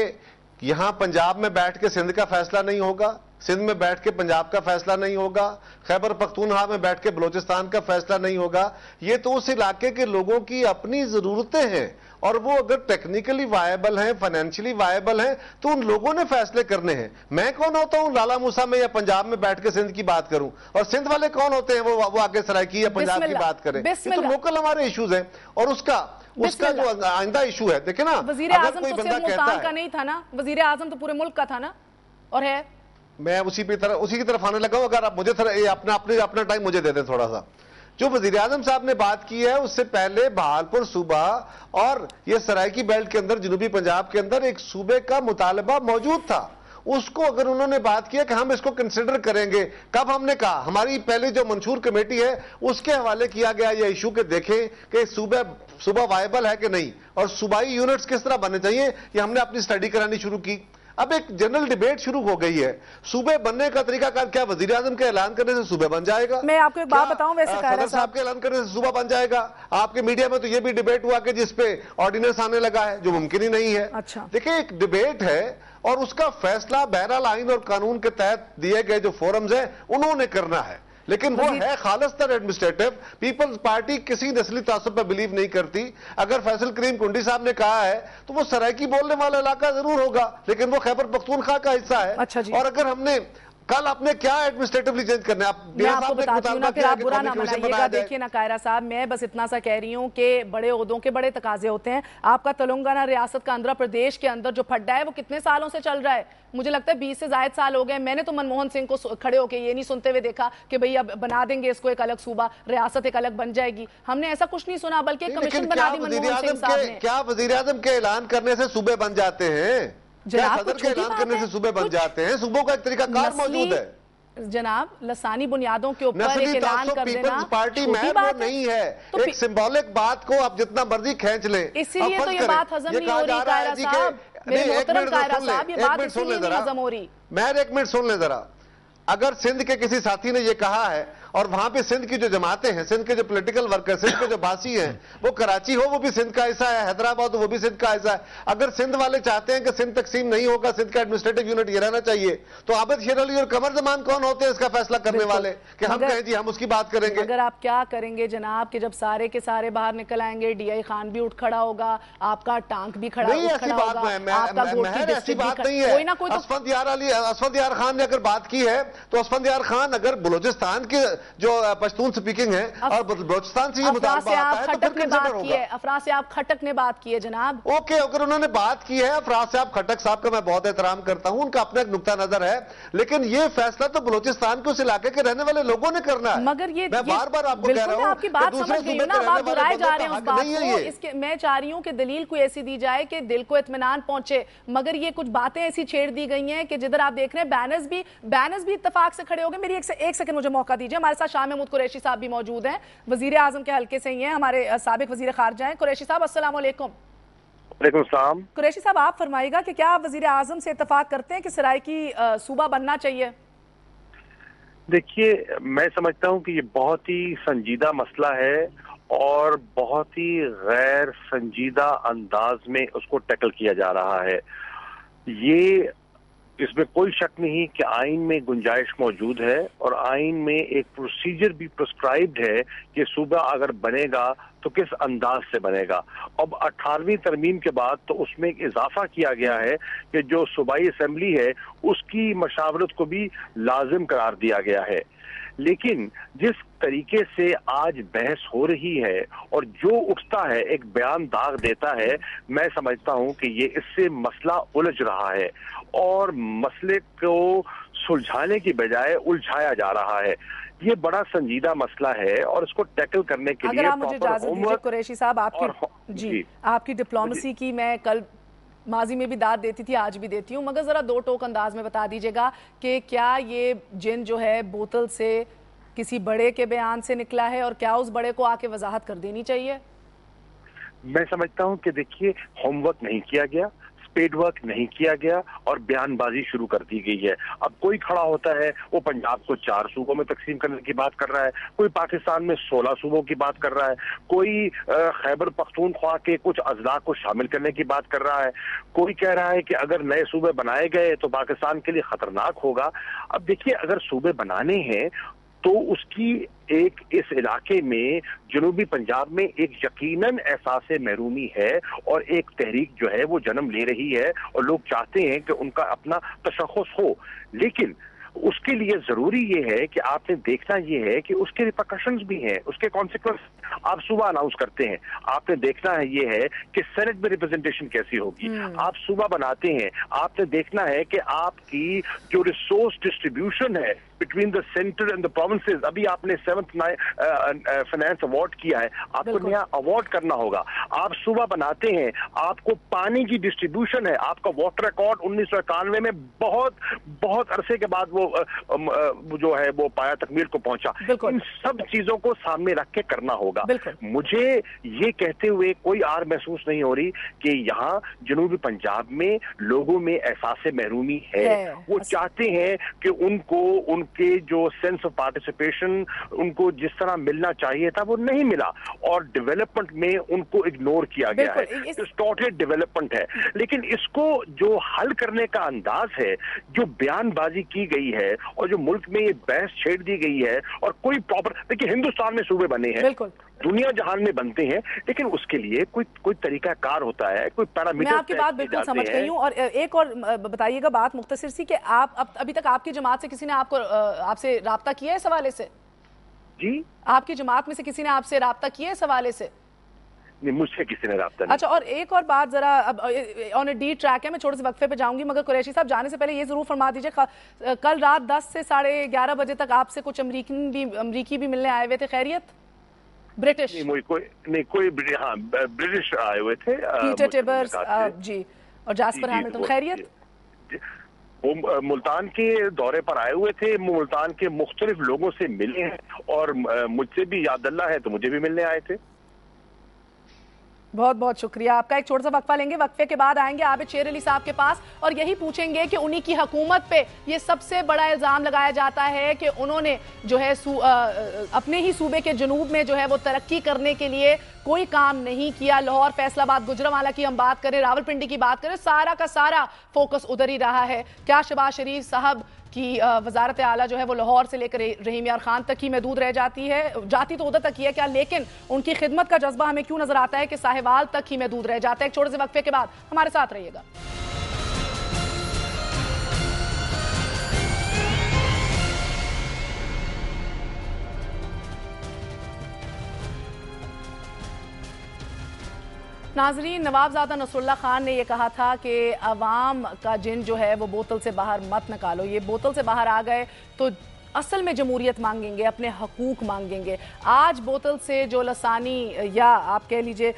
यहां पंजाब में बैठ के सिंध का फैसला नहीं होगा, सिंध में बैठ के पंजाब का फैसला नहीं होगा, खैबर पख्तूनख्वा में बैठ के बलोचिस्तान का फैसला नहीं होगा। ये तो उस इलाके के लोगों की अपनी जरूरतें हैं और वो अगर टेक्निकली वायबल हैं, फाइनेंशियली वायबल हैं, तो उन लोगों ने फैसले करने हैं। मैं कौन होता हूं लाला मूसा में या पंजाब में बैठ के सिंध की बात करूं? और सिंध वाले कौन होते हैं वो आगे सराइकी या पंजाब की बात करें? ये तो लोकल हमारे इश्यूज हैं। और उसका जो आइंदा इशू है, देखे ना, वजीर आजम तो सिर्फ मुल्तान का नहीं था ना, वजीर आजम तो पूरे मुल्क का था ना, और है। मैं उसी की तरफ आने लगा हूं। अगर आप मुझे अपना टाइम मुझे दे दें थोड़ा सा। जो वजीर आजम साहब ने बात की है, उससे पहले बहावलपुर सूबा और ये सराइकी बेल्ट के अंदर, जनूबी पंजाब के अंदर एक सूबे का मुतालबा मौजूद था। उसको अगर उन्होंने बात किया कि हम इसको कंसिडर करेंगे, कब हमने कहा? हमारी पहले जो मंशूर कमेटी है उसके हवाले किया गया ये इशू के देखें कि सूबा वायबल है कि नहीं और सूबाई यूनिट्स किस तरह बनने चाहिए। ये हमने अपनी स्टडी करानी शुरू की। अब एक जनरल डिबेट शुरू हो गई है। सूबे बनने का तरीकाकार क्या वजीर आजम के ऐलान करने से सूबे बन जाएगा? मैं आपको एक बात बताऊं, वैसे सदर साहब के ऐलान करने से सूबा बन जाएगा? आपके मीडिया में तो ये भी डिबेट हुआ कि जिसपे ऑर्डिनेंस आने लगा है, जो मुमकिन ही नहीं है। अच्छा, देखिए, एक डिबेट है और उसका फैसला बहरहाल आइन और कानून के तहत दिए गए जो फोरम्स हैं उन्होंने करना है, लेकिन वो है खालिस्तान एडमिनिस्ट्रेटिव। पीपल्स पार्टी किसी नस्ली तासुब पर बिलीव नहीं करती। अगर फैसल करीम कुंडी साहब ने कहा है तो वो सराइकी बोलने वाला इलाका जरूर होगा, लेकिन वो खैबर पख्तूनख्वा का हिस्सा है। अच्छा जी। और अगर हमने कल आपने क्या एडमिनिस्ट्रेटिवली चेंज करना है? मैं आपको बताती हूँ ना, फिर आप बुरा ना मनाइएगा। देखिए ना कायरा साहब, मैं बस इतना सा कह रही हूँ कि बड़े ओहदों के बड़े तकाजे होते हैं। आपका तेलंगाना रियासत का आंध्र प्रदेश के अंदर जो फड्डा है वो कितने सालों से चल रहा है? मुझे लगता है 20 से ज्यादा साल हो गए। मैंने तो मनमोहन सिंह को खड़े होकर ये नहीं सुनते हुए देखा कि भाई अब बना देंगे इसको एक अलग सूबा, रियासत एक अलग बन जाएगी। हमने ऐसा कुछ नहीं सुना, बल्कि कमीशन बना दी मनमोहन सिंह साहब ने। क्या वजीर आजम के ऐलान करने से सूबे बन जाते हैं? क्या सदर के ऐलान करने से सूबे बन जाते हैं? सूबों का एक तरीकाकार मौजूद है। जनाब लसानी बुनियादों के ऊपर एक ऐलान कर देना पीपल्स पार्टी महज वो नहीं है, एक सिंबॉलिक बात को आप जितना मर्जी खींच लें, इसीलिए तो ये बात हजम नहीं हो रही कायरा साहब, मेरे मोहतरम कायरा साहब, ये बात इसीलिए नहीं हजम हो रही। महज एक मिनट सुन ले जरा। अगर सिंध के किसी साथी ने ये कहा है और वहां पे सिंध की जो जमातें हैं, सिंध के जो पॉलिटिकल वर्कर, सिंध के जो बासी हैं, वो कराची हो वो भी सिंध का हिस्सा है, हैदराबाद हो वो भी सिंध का हिस्सा है, अगर सिंध वाले चाहते हैं कि सिंध तकसीम नहीं होगा, सिंध का एडमिनिस्ट्रेटिव यूनिट ये रहना चाहिए, तो आबिद शेर अली और कमर जमान कौन होते हैं इसका फैसला करने वाले कि हम कहें जी हम उसकी बात करेंगे? अगर आप क्या करेंगे जनाब कि जब सारे के सारे बाहर निकल आएंगे, डीआई खान भी उठ खड़ा होगा, आपका टांक भी खड़ा नहीं, ऐसी बात नहीं है। असफंद यार खान ने अगर बात की है तो असफंद यार खान अगर बलूचिस्तान के जो पश्तून स्पीकिंग है और बलूचिस्तान से ये मुतालबा आता है तो फिर कंसिडर होगा। अफराज से आप खटक ने बात की है जनाब। ओके, अगर उन्होंने बात की है, अफराज से आप खटक साहब का मैं बहुत एहतराम करता हूं, उनका अपना एक नुक्ता नजर है, लेकिन ये फैसला तो बलूचिस्तान के उस इलाके के रहने वाले लोगों ने करना है। मगर ये मैं बार बार आपको कह रहा हूं, आपकी बात समझ गई हूं ना, आप दोहराए जा रहे हैं उस बात को, इसके मैं चाह रही हूं कि दलील कोई ऐसी दी जाए कि दिल को इत्मीनान पहुंचे, मगर ये कुछ बातें ऐसी छेड़ दी गई हैं कि जिधर आप देख रहे हैं बैनर्स भी इत्तेफाक से खड़े हो गए। मेरी एक सेकंड मुझे मौका दीजिए, हमारे साथ शाह महमूद कुरैशी साहब भी मौजूद हैं, वजीर आजम के हल्के से ही हैं, हमारे साबिक वजीर खारजा हैं। कुरैशी साहब अस्सलाम वालेकुम। वालेकुम सलाम। कुरैशी साहब आप फरमाइएगा कि क्या आप वजीर आजम से इत्तेफाक करते हैं कि सराइकी सूबा बनना चाहिए? देखिए, मैं समझता हूं कि ये बहुत ही संजीदा मसला है और बहुत ही गैर संजीदा अंदाज में उसको टैकल किया जा रहा है। ये इसमें कोई शक नहीं कि आइन में गुंजाइश मौजूद है और आइन में एक प्रोसीजर भी प्रिस्क्राइब्ड है कि सूबा अगर बनेगा तो किस अंदाज से बनेगा। अब 18वीं तरमीम के बाद तो उसमें एक इजाफा किया गया है कि जो सूबाई असेंबली है उसकी मशावरत को भी लाजिम करार दिया गया है। लेकिन जिस तरीके से आज बहस हो रही है और जो उठता है एक बयान दाग देता है, मैं समझता हूं कि ये इससे मसला उलझ रहा है और मसले को सुलझाने की बजाय उलझाया जा रहा है। ये बड़ा संजीदा मसला है और इसको टैकल करने के लिए अगर आप मुझे इजाजत दीजिए कुरैशी साहब, आपकी डिप्लोमेसी की मैं कल माजी में भी दाद देती थी, आज भी देती हूँ, मगर जरा दो टोक अंदाज में बता दीजिएगा कि क्या ये जिन जो है बोतल से किसी बड़े के बयान से निकला है और क्या उस बड़े को आके वजाहत कर देनी चाहिए? मैं समझता हूँ कि देखिए, होमवर्क नहीं किया गया, स्पेड वर्क नहीं किया गया और बयानबाजी शुरू कर दी गई है। अब कोई खड़ा होता है वो पंजाब को 4 सूबों में तकसीम करने की बात कर रहा है, कोई पाकिस्तान में 16 सूबों की बात कर रहा है, कोई खैबर पख्तूनख्वा के कुछ अजला को शामिल करने की बात कर रहा है, कोई कह रहा है कि अगर नए सूबे बनाए गए तो पाकिस्तान के लिए खतरनाक होगा। अब देखिए, अगर सूबे बनाने हैं तो उसकी एक इस इलाके में जनूबी पंजाब में एक यकीनन एहसास महरूमी है और एक तहरीक जो है वो जन्म ले रही है और लोग चाहते हैं कि उनका अपना तशख़्ख़ुस हो। लेकिन उसके लिए जरूरी ये है कि आपने देखना ये है कि उसके रिपरकशंस भी हैं, उसके कॉन्सिक्वेंस। आप सूबा अनाउंस करते हैं, आपने देखना है ये है कि सेनेट में रिप्रेजेंटेशन कैसी होगी। आप सूबा बनाते हैं, आपने देखना है कि आपकी जो रिसोर्स डिस्ट्रीब्यूशन है between the centre and the provinces. अभी आपने 7th फाइनेंस अवार्ड किया है, आपको नया अवार्ड करना होगा। आप सूबा बनाते हैं, आपको पानी की डिस्ट्रीब्यूशन है, आपका वाटर रिकॉर्ड 1991 में बहुत अरसे के बाद वो जो है वो पाया तकमील को पहुंचा। इन सब चीजों को सामने रख के करना होगा। मुझे ये कहते हुए कोई आर महसूस नहीं हो रही कि यहाँ जनूबी पंजाब में लोगों में एहसास महरूमी है। वो चाहते हैं कि उनको उनके जो सेंस ऑफ पार्टिसिपेशन उनको जिस तरह मिलना चाहिए था वो नहीं मिला और डेवलपमेंट में उनको इग्नोर किया गया है। डिस्टॉर्टेड डेवलपमेंट है। लेकिन इसको जो हल करने का अंदाज है, जो बयानबाजी की गई है और जो मुल्क में ये बहस छेड़ दी गई है और कोई प्रॉपर, देखिए हिंदुस्तान में सूबे बने हैं, दुनिया जहान में बनते हैं, लेकिन उसके लिए कोई तरीका कार होता है, कोई पैरामीटर। मैं आपकी बात बिल्कुल समझ गई हूँ। और एक और बताइएगा बात मुख्तसर सी कि आप अभी तक आपकी जमात से किसी ने आपसे राब्ता किया है इस हवाले से? जी, आपकी जमात में से किसी ने आपसे राब्ता किया है इस हवाले से? नहीं, मुझसे किसी ने राब्ता नहीं। अच्छा, और एक और बात जरा ऑन ए डी ट्रैक है, मैं छोटे से वक्फे पे जाऊंगी, मगर कुरैशी साहब जाने से पहले ये जरूर फरमा दीजिए, कल रात 10 से 11:30 बजे तक आपसे कुछ अमरीकी भी मिलने आए हुए थे, खैरियत? ब्रिटिश ब्रिटिश आए हुए थे, पीटर टिबर्स जी और जास्पर हैमिल्टन, खैरियत? وہ ملتان کے دورے پر آئے ہوئے تھے, ملتان کے مختلف لوگوں سے ملے ہیں اور مجھ سے بھی یاد اللہ ہے تو مجھے بھی ملنے آئے تھے. بہت بہت شکریہ آپ کا. ایک چھوٹا سا وقفہ لیں گے, وقفے کے بعد آئیں گے عابد شیر علی صاحب کے پاس اور یہی پوچھیں گے کہ انہی کی حکومت پہ یہ سب سے بڑا الزام لگایا جاتا ہے کہ انہوں نے جو ہے اپنے ہی صوبے کے جنوب میں جو ہے وہ ترقی کرنے کے لیے کوئی کام نہیں کیا. لاہور, فیصل آباد, گوجرانوالہ کی ہم بات کریں, راولپنڈی کی بات کریں, سارا کا سارا فوکس ادھر ہی رہا ہے. کیا شہباز شریف صاحب کی وزارت اعلیٰ جو ہے وہ لاہور سے لے کر رحیم یار خان تک ہی محدود رہ جاتی ہے؟ جاتی تو ادھر تک ہی ہے کیا, لیکن ان کی خدمت کا جذبہ ہمیں کیوں نظر آتا ہے کہ ساہیوال تک ہی محدود رہ جاتا ہے؟ ایک چھوٹے سے وقفے کے بعد ہمارے ساتھ رہیے گا. ناظرین, نوابزادہ نصر اللہ خان نے یہ کہا تھا کہ عوام کا جن جو ہے وہ بوتل سے باہر مت نکالو. یہ بوتل سے باہر آ گئے تو اصل میں جمہوریت مانگیں گے, اپنے حقوق مانگیں گے. آج بوتل سے جو لسانی یا آپ کہہ لیجئے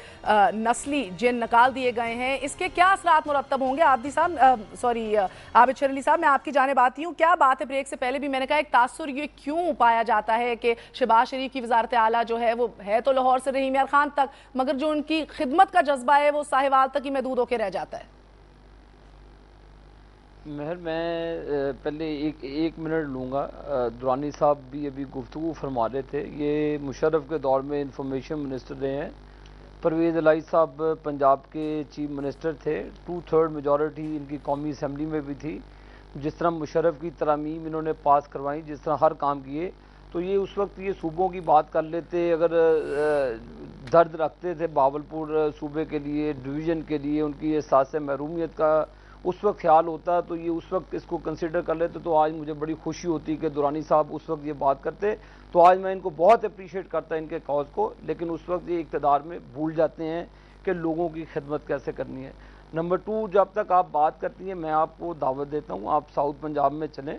نسلی جن نکال دیے گئے ہیں, اس کے کیا اثرات مرتب ہوں گے؟ عابد شیر علی صاحب, میں آپ کی جانب آتی ہوں. کیا بات ہے, بریک سے پہلے بھی میں نے کہا ایک تاثر یہ کیوں پایا جاتا ہے کہ شہباز شریف کی وزارت اعلیٰ جو ہے وہ ہے تو لاہور سے رحیم یار خان تک, مگر جو ان کی خدمت کا جذبہ ہے وہ ساہیوال تک ہی محدود ہو کے رہ جاتا ہے؟ مہر, میں پہلے ایک منٹ لوں گا. درانی صاحب بھی ابھی گفتگو فرما رہے تھے, یہ مشرف کے دور میں انفارمیشن منسٹر رہے ہیں. پرویز الہی صاحب پنجاب کے چیف منسٹر تھے. 2/3 میجورٹی ان کی قومی اسمبلی میں بھی تھی. جس طرح مشرف کی ترامیم انہوں نے پاس کروائی, جس طرح ہر کام کیے, تو یہ اس وقت یہ صوبوں کی بات کر لیتے. اگر درد رکھتے تھے بہاولپور صوبے کے لیے, ڈویژن کے لیے, ان کی احساس محرومیت کا اس وقت خیال ہوتا, تو یہ اس وقت اس کو کنسیڈر کر لیتے. تو آج مجھے بڑی خوشی ہوتی کہ درانی صاحب اس وقت یہ بات کرتے, تو آج میں ان کو بہت اپریشیٹ کرتا ان کے کاز کو. لیکن اس وقت یہ اقتدار میں بھول جاتے ہیں کہ لوگوں کی خدمت کیسے کرنی ہے. نمبر 2, جب تک آپ بات کرتی ہیں میں آپ کو دعوت دیتا ہوں, آپ ساؤتھ پنجاب میں چلیں.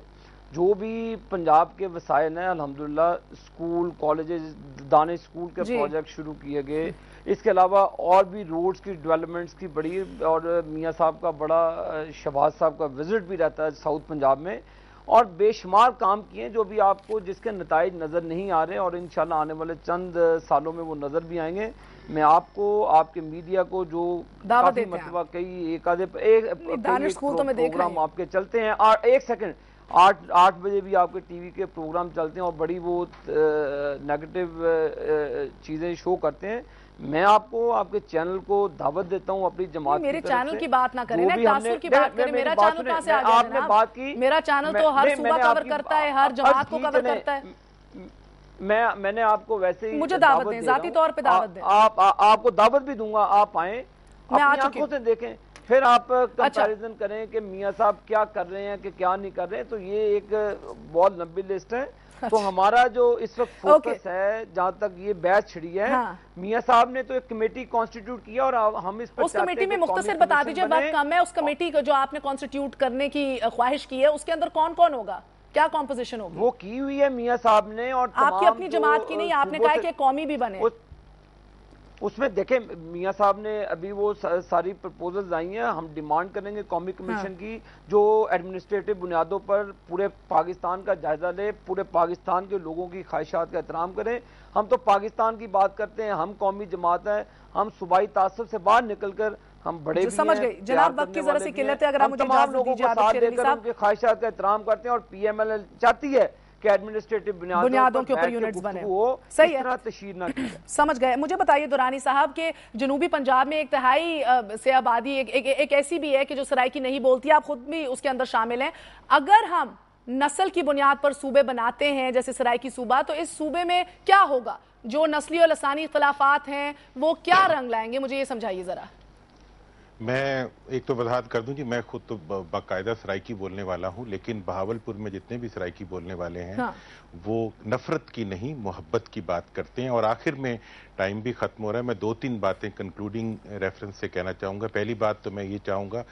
جو بھی پنجاب کے وسائل ہیں الحمدللہ, اسکول, کالجز, دانش اسکول کے پروجیکٹ شروع کیے گئے. اس کے علاوہ اور بھی روڈز کی ڈیولپمنٹس کی بڑی, اور میاں صاحب کا بڑا, شہباز صاحب کا وزٹ بھی رہتا ہے ساؤتھ پنجاب میں, اور بے شمار کام کیے جو بھی آپ کو جس کے نتائج نظر نہیں آ رہے, اور انشاءاللہ آنے والے چند سالوں میں وہ نظر بھی آئیں گے. میں آپ کو, آپ کے میڈیا کو جو کافی مرتبہ کئی پروگرام آپ کے چلتے ہیں, 1 سیکنڈ, 8 بجے بھی آپ کے ٹی وی کے پروگرام چلتے ہیں اور بڑی وہ نیگیٹو چیزیں شو کرتے ہیں. میں آپ کو, آپ کے چینل کو دعوت دیتا ہوں اپنی جماعت. میرے چینل کی بات نہ کریں, تاثر کی بات کریں. میرا چینل کہاں سے آ گیا آپ نے بات کی, میرا چینل تو ہر صوبہ کور کرتا ہے, ہر جماعت کو کور کرتا ہے. میں نے آپ کو ویسے ہی مجھے دعوت دیں, ذاتی طور پہ دعوت دیں. آپ کو دعوت بھی دوں گا, آپ آئیں, اپنی آنکھوں سے دیکھیں, پھر آپ کمپیریزن کریں کہ میاں صاحب کیا کر رہے ہیں کہ کیا نہیں کر رہے. تو یہ ایک بہت لمبی لسٹ ہے. تو ہمارا جو اس وقت فوکس ہے, جہاں تک یہ بحث چھڑی ہے, میاں صاحب نے تو ایک کمیٹی کانسٹیٹیوٹ کیا, اور ہم اس پر اس کمیٹی میں مختصر بتا دیجئے, وقت کم ہے. اس کمیٹی کو جو آپ نے کانسٹیٹیوٹ کرنے کی خواہش کی ہے, اس کے اندر کون کون ہوگا, کیا کمپوزیشن ہوگی؟ وہ کی ہوئی ہے میاں صاحب نے, اور آپ کی اپنی جماعت کی نہیں, آپ نے کہا کہ قومی بھی بنے. اس میں دیکھیں میاں صاحب نے ابھی وہ ساری پرپوزلز آئی ہیں, ہم ڈیمانڈ کریں گے قومی کمیشن کی جو ایڈمنسٹریٹو بنیادوں پر پورے پاکستان کا جائزہ لے, پورے پاکستان کے لوگوں کی خواہشات کا احترام کریں. ہم تو پاکستان کی بات کرتے ہیں, ہم قومی جماعت ہے, ہم صوبائی تعصب سے باہر نکل کر ہم بڑے بھی سمجھ گئی. جناب وقت کی ذرا سی قلت ہے, اگر آپ مجھے اجازت دیجیے. ساتھ دے کر ان کی خواہشات کا احترام کرتے ہیں, اور پی ایم ایل ایل چاہتی ہے کہ ایڈمنسٹریٹو بنیادوں کے اوپر یونٹس بنے. صحیح ہے, تشہیر نہ کی. سمجھ گئے. مجھے بتائیے درانی صاحب کہ جنوبی پنجاب میں ایک تہائی سے آبادی ایک ایسی بھی ہے کہ جو سرائکی نہیں بولتی, آپ خود بھی اس کے اندر شامل ہیں. اگر ہم نسل کی بنیاد پر صوبے بناتے ہیں جیسے سرائکی صوبہ, تو اس صوبے میں کیا ہوگا؟ جو نسلی اور لسانی اختلافات ہیں وہ کیا رنگ لائیں گے؟ مجھے یہ سمجھائیے ذرا. میں ایک تو وضاحت کر دوں کہ میں خود تو باقاعدہ سرائکی بولنے والا ہوں, لیکن بہاولپور میں جتنے بھی سرائکی بولنے والے ہیں وہ نفرت کی نہیں, محبت کی بات کرتے ہیں. اور آخر میں ٹائم بھی ختم ہو رہا ہے, میں 2-3 باتیں کنکلوڈنگ ریفرنس سے کہنا چاہوں گا. پہلی بات تو میں یہ چاہوں گا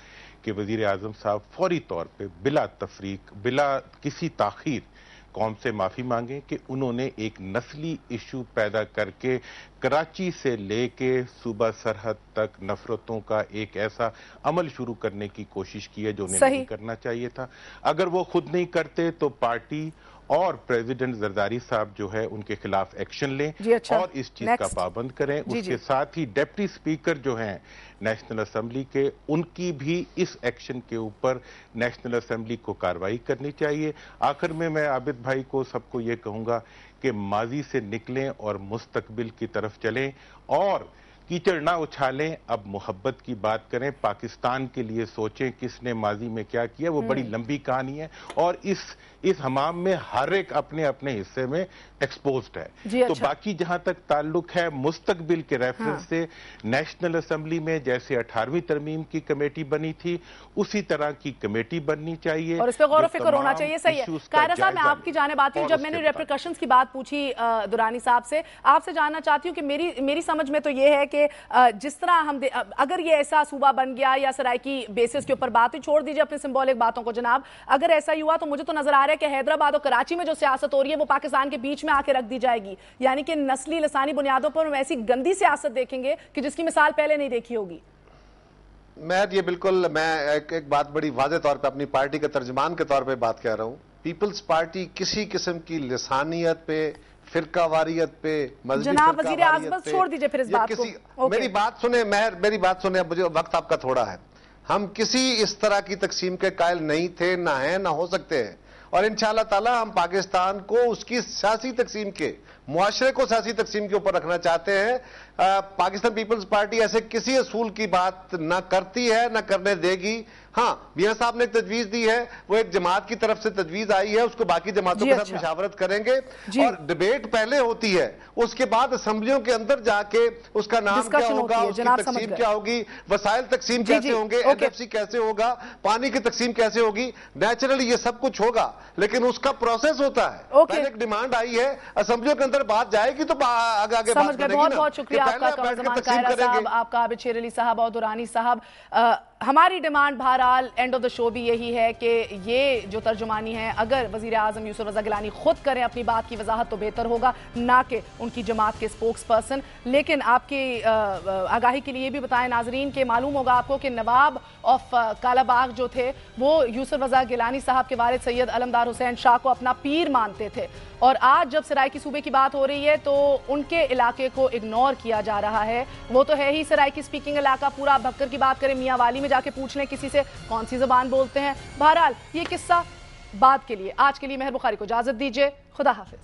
کہ وزیر اعظم صاحب فوری طور پہ بلا تفریق, بلا کسی تاخیر कौम से माफी मांगें कि उन्होंने एक नस्ली इशू पैदा करके कराची से लेके सूबा सरहद तक नफरतों का एक ऐसा अमल शुरू करने की कोशिश की है जो उन्हें नहीं करना चाहिए था। अगर वो खुद नहीं करते तो पार्टी और प्रेसिडेंट जरदारी साहब जो है उनके खिलाफ एक्शन लें और इस चीज का पाबंद करें। उसके साथ ही डिप्टी स्पीकर जो हैं नेशनल असेंबली के, उनकी भी इस एक्शन के ऊपर नेशनल असेंबली को कार्रवाई करनी चाहिए। आखिर में मैं आबिद भाई को सबको ये कहूंगा कि माजी से निकलें और मुस्तकबिल की तरफ चलें और कीचड़ ना उछालें। अब मोहब्बत की बात करें, पाकिस्तान के लिए सोचें किसने माजी में क्या किया। वो बड़ी लंबी कहानी है और इस हमाम में हर एक अपने अपने हिस्से में एक्सपोज्ड है। तो बाकी जहां तक ताल्लुक है मुस्तकबिल के रेफरेंस से, नेशनल असेंबली में जैसे 18वीं तरमीम की कमेटी बनी थी उसी तरह की कमेटी बननी चाहिए और इस पे गौर व फिक्र होना चाहिए। सही है कायरा साहब, मैं आपकी जानिब आती हूँ। जब मैंने रेप्रिकॉशंस की बात पूछी दुरानी साहब से, आपसे जानना चाहती हूँ कि मेरी समझ में तो ये है कि जिस तरह हम अगर ये ऐसा सूबा बन गया या सराइकी बेसिस के ऊपर बात हुई, छोड़ दीजिए अपने सिंबॉलिक बातों को जनाब, अगर ऐसा ही हुआ तो मुझे तो नजर आ रहा है कि हैदराबाद और कराची में जो सियासत हो रही है वो पाकिस्तान के बीच में आके रख दी जाएगी, यानी कि नस्ली लसानी बुनियादों पर हम ऐसी गंदी सियासत देखेंगे कि जिसकी मिसाल पहले नहीं देखी होगी। मैं एक बात बड़ी वाज़ेह तौर पे अपनी पार्टी के तर्जुमान के तौर पे बात कह रहा हूं। पीपल्स पार्टी किसी किस्म की लिसानियत पे, फिरकावारियत पे, जनाब वज़ीर आज़म बस छोड़ दीजिए फिर इस बात को। मेरी बात सुने मेहर, मेरी बात सुने, मुझे वक्त आपका थोड़ा है। हम किसी इस तरह की तकसीम के कायल नहीं थे, ना है, ना हो सकते हैं। और इंशाअल्लाह ताला हम पाकिस्तान को उसकी सियासी तकसीम के, मुआशरे को सियासी तकसीम के ऊपर रखना चाहते हैं। पाकिस्तान पीपल्स पार्टी ऐसे किसी असूल की बात ना करती है, ना करने देगी। हाँ, मियां साहब ने एक तजवीज दी है, वो एक जमात की तरफ से तजवीज आई है, उसको बाकी जमातों के साथ मुशावरत करेंगे और डिबेट पहले होती है, उसके बाद असेंबलियों के अंदर जाके उसका नाम क्या होगा, उसकी तकसीम क्या होगी, वसाइल तकसीम कैसे होंगे, एनएफसी कैसे होगा, पानी की तकसीम कैसे होगी। नेचुरली ये सब कुछ होगा, लेकिन उसका प्रोसेस होता है। पहले एक डिमांड आई है, असेंबलियों के अंदर बात जाएगी तो आगे आगे बात करेंगे। बहुत बहुत शुक्रिया आपका कमर ज़मान कायरा साहब, आपका आबिद शेर अली साहब और दुरानी साहब। हमारी डिमांड बहरहाल एंड ऑफ द शो भी यही है कि ये जो तर्जुमानी है, अगर वज़ीर आज़म यूसुफ रज़ा गिलानी खुद करें अपनी बात की वजाहत तो बेहतर होगा, ना कि उनकी जमात के स्पोक्स पर्सन। लेकिन आपकी आगाही के लिए ये भी बताएं नाजरीन के मालूम होगा आपको कि नवाब ऑफ कालाबाग जो थे वो यूसुफ रज़ा गिलानी साहब के वालिद सैयद अलमदार हुसैन शाह को अपना पीर मानते थे, और आज जब सराइकी सूबे की बात हो रही है तो उनके इलाके को इग्नोर किया जा रहा है। वो तो है ही सराइकी स्पीकिंग इलाका, पूरा भक्कर की बात करें, मियाँ वाली में जाके पूछ लें किसी से कौन सी ज़बान बोलते हैं। बहरहाल ये किस्सा बात के लिए, आज के लिए मेहर बुखारी को इजाज़त दीजिए। खुदा हाफिज।